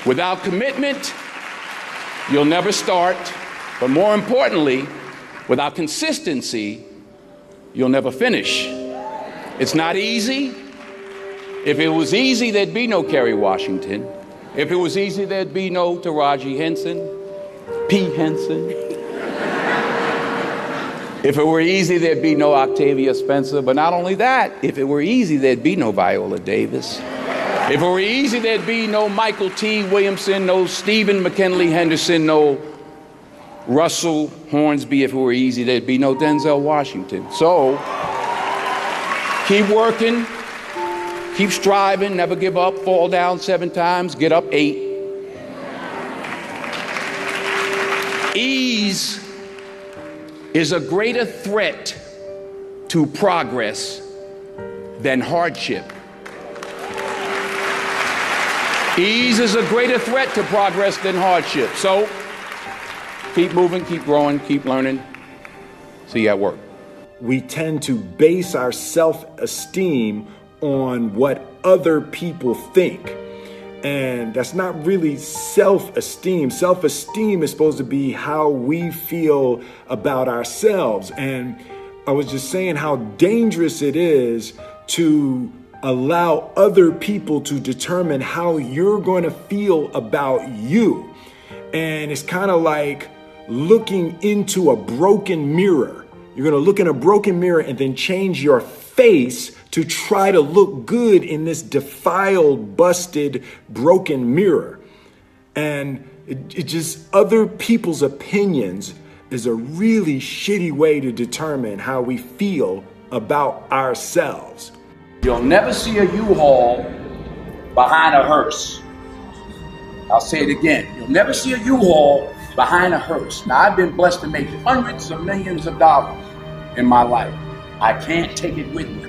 Without commitment, you'll never start. But more importantly, without consistency, you'll never finish. It's not easy. If it was easy, there'd be no Kerry Washington. If it was easy, there'd be no Taraji Henson, P. Henson. If it were easy, there'd be no Octavia Spencer. But not only that, if it were easy, there'd be no Viola Davis. If it were easy, there'd be no Michael T. Williamson, no Stephen McKinley Henderson, no Russell Hornsby. If it were easy, there'd be no Denzel Washington. So, keep working, keep striving, never give up, fall down 7 times, get up 8. Ease is a greater threat to progress than hardship. Ease is a greater threat to progress than hardship. So, keep moving, keep growing, keep learning. See you at work. We tend to base our self-esteem on what other people think. And that's not really self-esteem. Self-esteem is supposed to be how we feel about ourselves. And I was just saying how dangerous it is to allow other people to determine how you're going to feel about you. And it's kind of like looking into a broken mirror. You're going to look in a broken mirror and then change your face to try to look good in this defiled, busted, broken mirror. And it just, other people's opinions is a really shitty way to determine how we feel about ourselves. You'll never see a U-Haul behind a hearse. I'll say it again. You'll never see a U-Haul behind a hearse. Now, I've been blessed to make hundreds of millions of dollars in my life. I can't take it with me,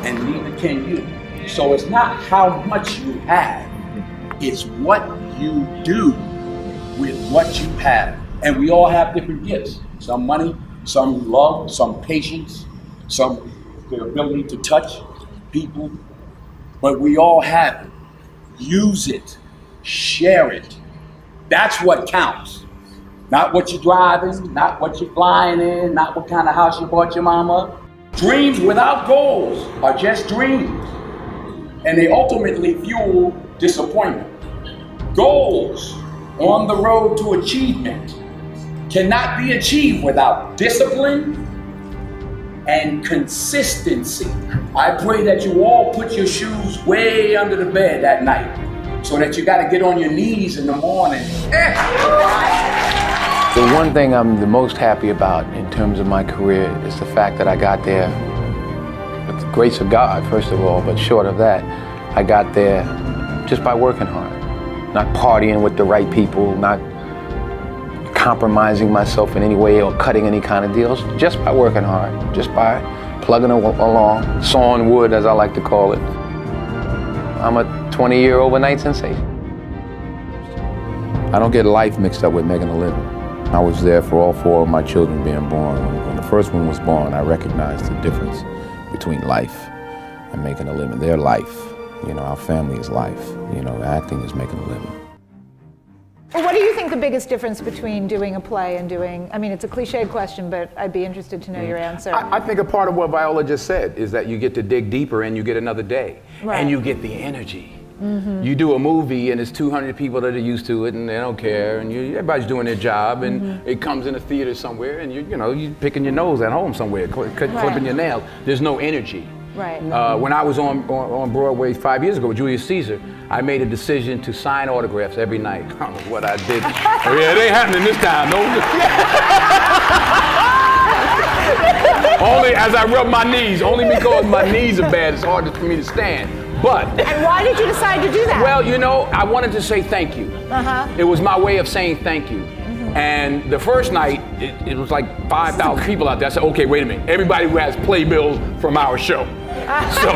and neither can you. So it's not how much you have, it's what you do with what you have. And we all have different gifts. Some money, some love, some patience, some the ability to touch people, but we all have it. Use it, share it. That's what counts. Not what you're driving, not what you're flying in, not what kind of house you bought your mama. Dreams without goals are just dreams, and they ultimately fuel disappointment. Goals on the road to achievement cannot be achieved without discipline and consistency. I pray that you all put your shoes way under the bed at night so that you gotta get on your knees in the morning. The one thing I'm the most happy about in terms of my career is the fact that I got there with the grace of God, first of all, but short of that, I got there just by working hard, not partying with the right people, not compromising myself in any way or cutting any kind of deals, just by working hard, just by plugging along, sawing wood, as I like to call it. I'm a 20-year overnight sensation. I don't get life mixed up with making a living. I was there for all 4 of my children being born. When the first one was born, I recognized the difference between life and making a living. Their life, our family is life. Acting is making a living. What do you think the biggest difference between doing a play and doing, it's a cliched question, but I'd be interested to know your answer. I think a part of what Viola just said is that you get to dig deeper and you get another day. Right. And you get the energy. Mm-hmm. You do a movie and it's 200 people that are used to it and they don't care and everybody's doing their job and it comes in a theater somewhere and you're picking your nose at home somewhere, clipping your nails. There's no energy. Right. When I was on Broadway 5 years ago with Julius Caesar, I made a decision to sign autographs every night. I don't know what I did. It ain't happening this time. No. Only as I rub my knees, only because my knees are bad, it's hard for me to stand. But. And why did you decide to do that? Well, I wanted to say thank you. It was my way of saying thank you. And the first night, it was like 5,000 people out there. I said, okay, wait a minute. Everybody who has playbills from our show. So,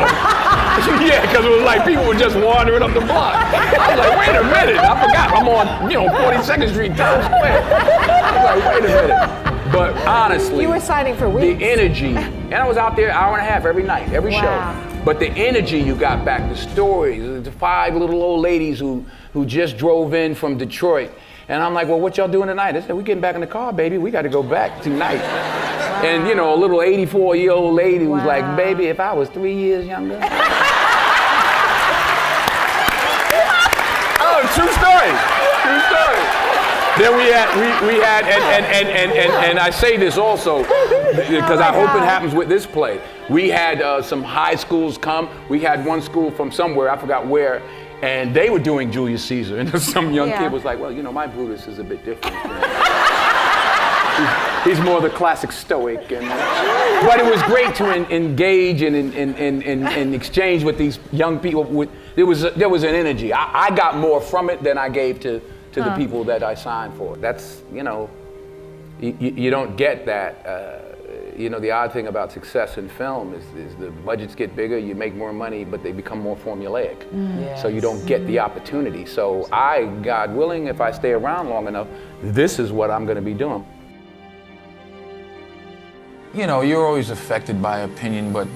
because it was like people were just wandering up the block. I was like, wait a minute. I forgot I'm on, 42nd Street, Times Square. I was like, wait a minute. But honestly, you were signing for weeks. The energy, and I was out there an hour and a half every night, every show. But the energy you got back, the stories, the 5 little old ladies who just drove in from Detroit. And I'm like, well, what y'all doing tonight? They said, we getting back in the car, baby. We got to go back tonight. Wow. And you know, a little 84-year-old lady was like, baby, if I was 3 years younger. Oh, true story. True story. Then we had, and I say this also because I hope it happens with this play. We had some high schools come. We had one school from somewhere, I forgot where, and they were doing Julius Caesar. And some young kid was like, well, you know, my Brutus is a bit different. He's more the classic stoic. But it was great to engage and exchange with these young people. There was an energy. I got more from it than I gave to the people that I signed for. That's, you know, you don't get that. You know, the odd thing about success in film is the budgets get bigger, you make more money, but they become more formulaic. So you don't get the opportunity. So God willing, if I stay around long enough, this is what I'm gonna be doing. You know, you're always affected by opinion, but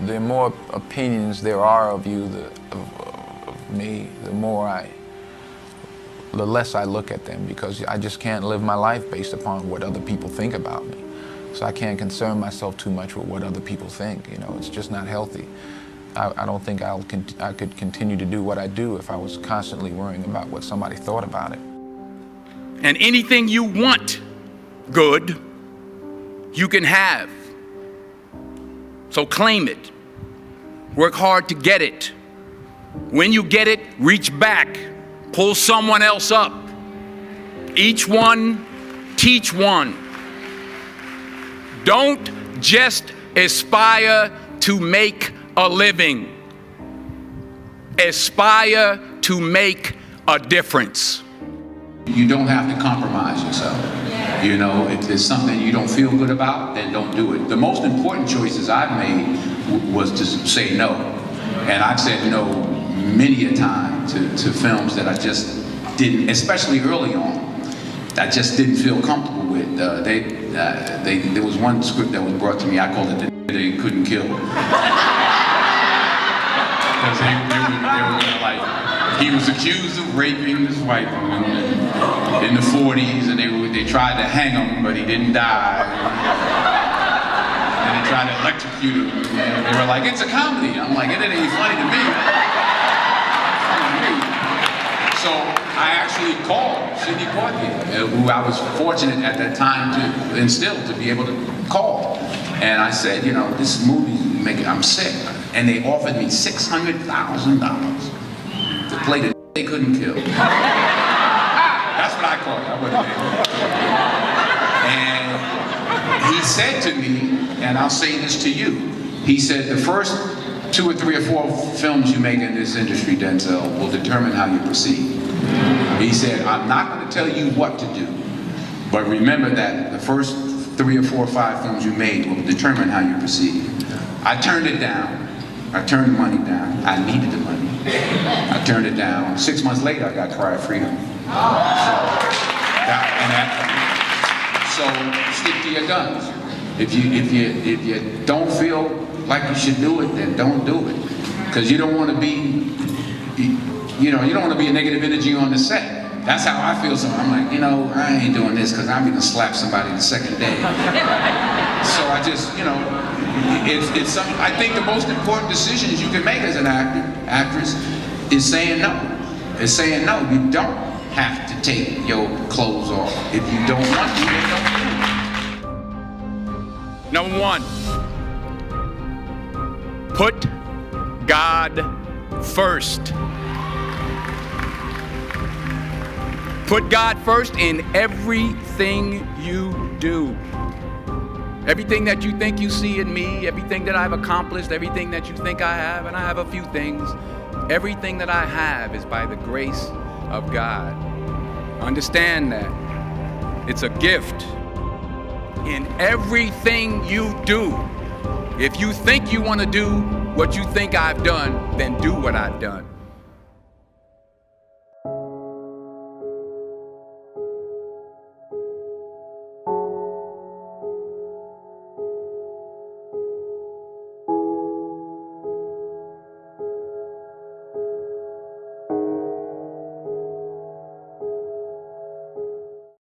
the more opinions there are of you, of me, the less I look at them, because I just can't live my life based upon what other people think about me. So I can't concern myself too much with what other people think. You know, it's just not healthy. I don't think I could continue to do what I do if I was constantly worrying about what somebody thought about it. And anything you want good, you can have. So claim it. Work hard to get it. When you get it, reach back. Pull someone else up. Each one, teach one. Don't just aspire to make a living. Aspire to make a difference. You don't have to compromise yourself. You know, if there's something you don't feel good about, then don't do it. The most important choices I've made was to say no. And I've said no many a time to films that I just didn't, especially early on, I just didn't feel comfortable with. There was one script that was brought to me, I called it the They Couldn't Kill. Because they were like, he was accused of raping his wife in the 40s, and they tried to hang him, but he didn't die. And they tried to electrocute him. And they were like, it's a comedy. I'm like, it ain't funny to me. So I actually called Sidney Poitier, who I was fortunate at that time to be able to call. And I said, you know, this movie, I'm sick. And they offered me $600,000 to play the They Couldn't Kill. That's what I called it. I wasn't there. And he said to me, and I'll say this to you, he said, the first 2 or 3 or 4 films you make in this industry, Denzel, will determine how you proceed. He said, I'm not going to tell you what to do, but remember that the first 3 or 4 or 5 films you made will determine how you proceed. I turned it down. I turned the money down. I needed the money. I turned it down. 6 months later, I got Cry of Freedom. So stick to your guns. If you don't feel like you should do it, then don't do it. Because you don't want to be, you don't want to be a negative energy on the set. That's how I feel. So I'm like, you know, I ain't doing this because I'm gonna slap somebody the second day. So I just, you know, it's something. I think the most important decisions you can make as an actress, is saying no. Is saying no. You don't have to take your clothes off. If you don't want to, then don't do it. Number 1, put God first. Put God first in everything you do. Everything that you think you see in me, everything that I've accomplished, everything that you think I have, and I have a few things, everything that I have is by the grace of God. Understand that. It's a gift. In everything you do, if you think you want to do what you think I've done, then do what I've done.